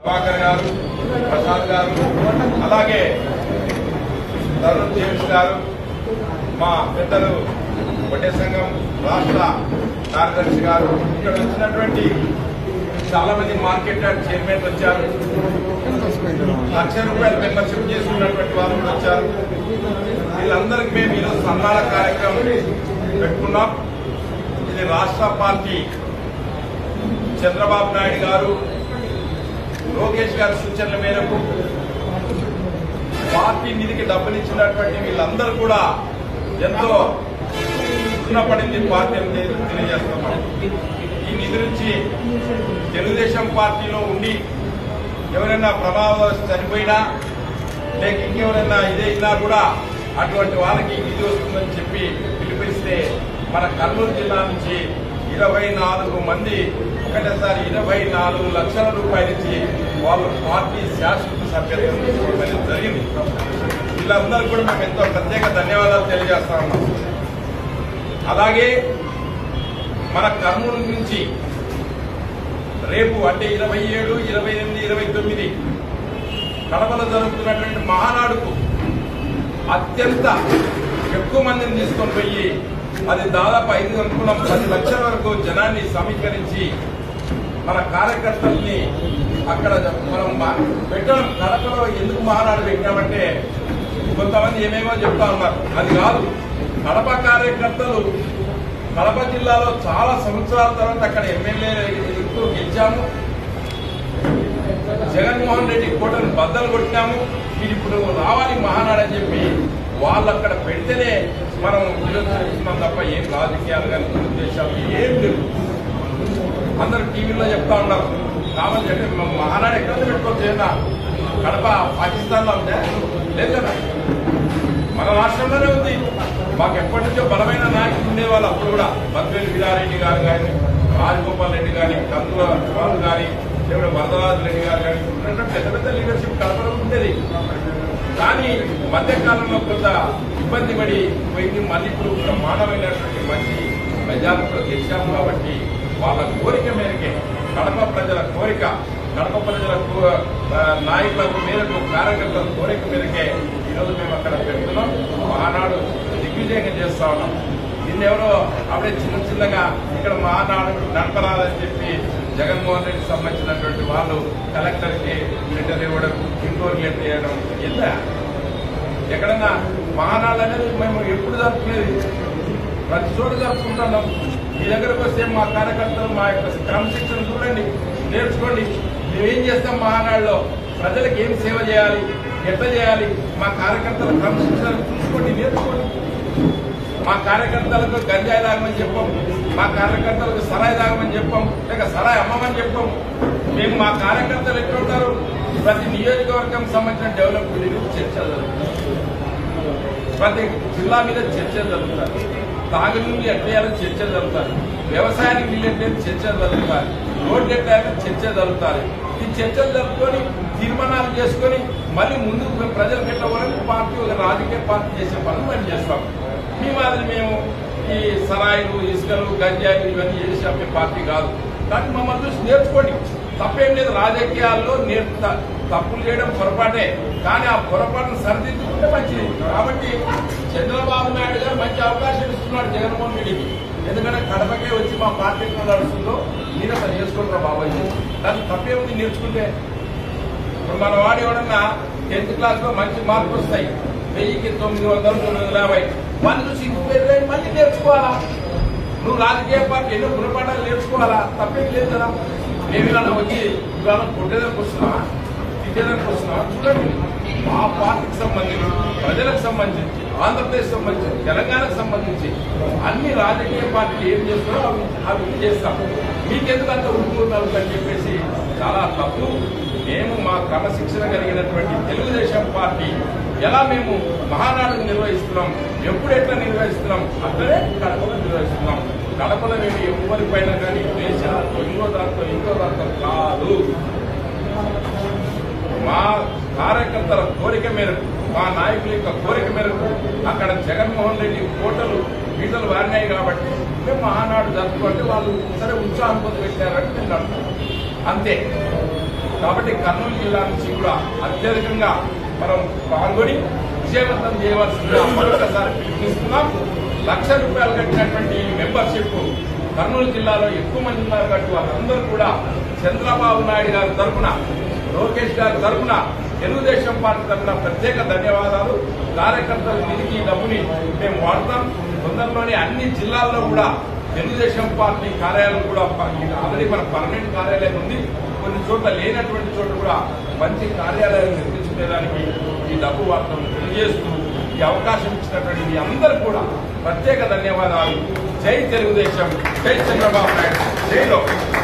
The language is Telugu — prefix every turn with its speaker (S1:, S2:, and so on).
S1: ప్రభాకర్ గారు, ప్రసాద్ గారు, అలాగే తరుణ్ జేమ్స్ గారు, మా పెద్దలు వడ్డే సంఘం రాష్ట్ర కార్యదర్శి గారు, ఇక్కడ వచ్చినటువంటి చాలా మంది మార్కెట్ యార్డ్ చైర్మన్ వచ్చారు. ₹1,00,000 మెంబర్షిప్ చేసుకున్నటువంటి వారు కూడా వచ్చారు. వీళ్ళందరికీ మేము ఈరోజు సన్మాన కార్యక్రమం పెట్టుకున్నాం. ఇది రాష్ట్ర పార్టీ చంద్రబాబు నాయుడు గారు, లోకేష్ గారి సూచనల మేరకు పార్టీ నిధికి డబ్బులు ఇచ్చినటువంటి వీళ్ళందరూ కూడా ఎంతో రుణపడింది పార్టీ తెలియజేస్తున్నాం. ఈ నిధి నుంచి తెలుగుదేశం పార్టీలో ఉండి ఎవరైనా ప్రమాదవశాత్తు చనిపోయినా లేక ఇంకెవరైనా ఇదైనా కూడా అటువంటి వాళ్ళకి నిధి వస్తుందని చెప్పి పిలిపిస్తే మన కర్నూలు జిల్లా నుంచి 24 మంది ఒకటేసారి ₹24 లక్షల ఇచ్చి వాళ్ళు పార్టీ శాశ్వత సభ్యత్వం తీసుకోవడం జరిగింది. వీళ్ళందరూ కూడా మేము ఎంతో ప్రత్యేక ధన్యవాదాలు తెలియజేస్తా ఉన్నాం. అలాగే మన కర్నూలు నుంచి రేపు అంటే 27, 28, 29 కడపలో జరుగుతున్నటువంటి మహానాడుకు అత్యంత ఎక్కువ మందిని తీసుకొని పోయి అది దాదాపు 510 లక్షల వరకు జనాన్ని సమీకరించి మన కార్యకర్తల్ని అక్కడ మనం పెట్టడం. కడపలో ఎందుకు మహానాడు పెట్టామంటే కొంతమంది ఏమేమో చెప్తా ఉన్నారు, అది కాదు. కడప కార్యకర్తలు కడప జిల్లాలో చాలా సంవత్సరాల తర్వాత అక్కడ ఎమ్మెల్యే గెలిచాము. జగన్మోహన్ రెడ్డి కోటను బద్దలు కొట్టినాము. మీరు ఇప్పుడు రావాలి మహానాడు అని చెప్పి వాళ్ళు అక్కడ పెడితేనే మనం విరోధిస్తున్నాం తప్ప ఏం రాజకీయాలు కానీ ఉద్దేశాలు ఏం లేవు. అందరూ టీవీలో చెప్తా ఉన్నారు కాబట్టి అంటే మహానాడు ఎక్కడ పెట్టుకోవచ్చు. ఏమన్నా కడప పాకిస్తాన్ లో ఉంటే లేదు కదా, మన రాష్ట్రంలోనే ఉంది. మాకు ఎప్పటి నుంచో బలమైన నాయకులు ఉండేవాళ్ళు. అప్పుడు కూడా మద్వేలు వీరారెడ్డి గారు కానీ, రాజగోపాల్ రెడ్డి కానీ, కందుల వాళ్ళు కానీ, లేకపోతే వరదరాజు రెడ్డి గారు కానీ పెద్ద పెద్ద లీడర్షిప్ కడపలో ఉండేది. కానీ మధ్యకాలంలో కొంత ఇబ్బంది పడి పోయింది. మళ్ళీ ఇప్పుడు బ్రహ్మాండమైనటువంటి మంచి మెజారిటీలో గెలిచాము. కాబట్టి వాళ్ళ కోరిక మేరకే, కడప ప్రజల కోరిక, కడప ప్రజల నాయకుల మేరకు, కార్యకర్తల కోరిక మేరకే ఈరోజు మేము అక్కడ పెడుతున్నాం. మహానాడు దిగ్విజయంగా చేస్తా ఉన్నాం. దీన్ని ఎవరో అప్పుడే చిన్నగా ఇక్కడ మహానాడు నడపరాదని చెప్పి జగన్మోహన్ రెడ్డికి సంబంధించినటువంటి వాళ్ళు కలెక్టర్కి లెటర్ ఇవ్వడం, ఇంకోటి లెటర్ ఇవ్వడం. ఎంత ఎక్కడన్నా మహానాడు అనేది మేము ఎప్పుడు జరుపుకునేది ప్రతి చోట జరుపుకుంటున్నాం. మీ దగ్గరకు వస్తే మా కార్యకర్తలు మా యొక్క క్రమశిక్షణ చూడండి, నేర్చుకోండి. మేమేం చేస్తాం మహానాడులో, ప్రజలకు ఏం సేవ చేయాలి, ఎట్లా చేయాలి, మా కార్యకర్తల క్రమశిక్షణ చూసుకోండి, నేర్చుకోండి. మా కార్యకర్తలకు గంజాయి తాగమని చెప్పాం, మా కార్యకర్తలకు సరాయి తాగమని చెప్పాం, లేక సరాయి అమ్మమని చెప్పాం. మేము మా కార్యకర్తలు ఎట్లుంటారు, ప్రతి నియోజకవర్గం సంబంధించిన డెవలప్మెంట్ గురించి చర్చలు జరుగుతాయి. ప్రతి జిల్లా మీద చర్చలు జరుగుతాయి. తాగునీళ్ళు ఎట్లేయాలని చర్చలు జరుగుతాయి. వ్యవసాయానికి నీళ్ళు ఎట్లేదు చర్చలు జరుగుతాయి. రోడ్లు ఎట్లేయాలని చర్చలు జరుగుతాయి. ఈ చర్చలు జరుపుకొని తీర్మానాలు చేసుకొని మళ్ళీ ముందుకు ప్రజలకు ఎట్లా పోవాలని పార్టీ ఒక రాజకీయ పార్టీ చేసే పనులు మేము చేస్తాం. మీ మాదిరి మేము ఈ సరాయిలు, ఇసుకలు, గంజాయిలు ఇవన్నీ చేసే అమ్మే పార్టీ కాదు. కానీ మమ్మల్ని చూసి నేర్చుకోండి, తప్పేం లేదు. రాజకీయాల్లో తప్పులు చేయడం పొరపాటే, కానీ ఆ పొరపాటును సరిదిద్దుకుంటే మంచిది. కాబట్టి చంద్రబాబు నాయుడు గారు మంచి అవకాశం ఇస్తున్నాడు జగన్మోహన్ రెడ్డికి. ఎందుకంటే కడపకే వచ్చి మా పార్టీ నడుస్తుందో మీరు అసలు నేర్చుకుంటారా బాబాయ్, దానికి తప్పేముంది నేర్చుకుంటే. ఇప్పుడు మన వాడు ఎవడన్నా 10th క్లాస్ లో మంచి మార్కులు వస్తాయి, 1000కి 900, 950, వాళ్ళు చూసి మళ్ళీ నేర్చుకోవాలా. నువ్వు రాజకీయ పార్టీ ఎన్నో గుణపాఠాలు నేర్చుకోవాలా, తప్పేం లేదు కదా. మేము ఇలా వచ్చి ఇవాళ కొట్టేదానికి వస్తున్నావా, తిట్టేదానికి వస్తున్నావా చూడండి. మా పార్టీకి సంబంధించి, ప్రజలకు సంబంధించి, ఆంధ్రప్రదేశ్ సంబంధించి, తెలంగాణకు సంబంధించి అన్ని రాజకీయ పార్టీలు ఏం చేస్తున్నారో అవి చేస్తాం. మీకెందుకు అంత ఉంటున్నారు అని చెప్పేసి చాలా తప్పు. మేము మా క్రమశిక్షణ కలిగినటువంటి తెలుగుదేశం పార్టీ ఎలా మేము మహానాడు నిర్వహిస్తున్నాం, ఎప్పుడు ఎట్లా నిర్వహిస్తున్నాం అట్లనే కడపలో నిర్వహిస్తున్నాం. కడపలో మేము ఎవరిపైన కానీ దేశాలతో ఇంకో దాంతో కాదు. మా కార్యకర్తల కోరిక మేరకు, మా నాయకుల యొక్క కోరిక మేరకు అక్కడ జగన్మోహన్ రెడ్డి కోటలు వీటలు వారినాయి కాబట్టి మేము మహానాడు జరుపుకుంటే వాళ్ళు సరే ఉత్సాహం పొంది పెట్టారంటే నేను అంతే. కాబట్టి కర్నూలు జిల్లా నుంచి కూడా అత్యధికంగా మనం పాల్గొని విజయవంతం చేయవలసిందిగా మరొకసారి పిలుపునిస్తున్నాం. ₹1,00,000 కట్టినటువంటి మెంబర్షిప్ కర్నూలు జిల్లాలో ఎక్కువ మంది ఉన్నారు కాబట్టి వాళ్ళందరూ కూడా చంద్రబాబు నాయుడు గారి తరఫున, లోకేష్ గారి తరఫున, తెలుగుదేశం పార్టీ తరఫున ప్రత్యేక ధన్యవాదాలు. కార్యకర్తల నిధికి ఈ డబ్బుని మేము వాడతాం. తొందరలోనే అన్ని జిల్లాల్లో కూడా తెలుగుదేశం పార్టీ కార్యాలయం కూడా ఆల్రెడీ మన పర్మనెంట్ కార్యాలయం ఉంది. కొన్ని చోట్ల లేనటువంటి చోట కూడా మంచి కార్యాలయాలు నిర్మించుకునేదానికి ఈ డబ్బు వాడటం తెలియజేస్తూ ఈ అవకాశం ఇచ్చినటువంటి మీ అందరూ కూడా ప్రత్యేక ధన్యవాదాలు. జై తెలుగుదేశం, జై చంద్రబాబు నాయుడు, జై లోకేష్.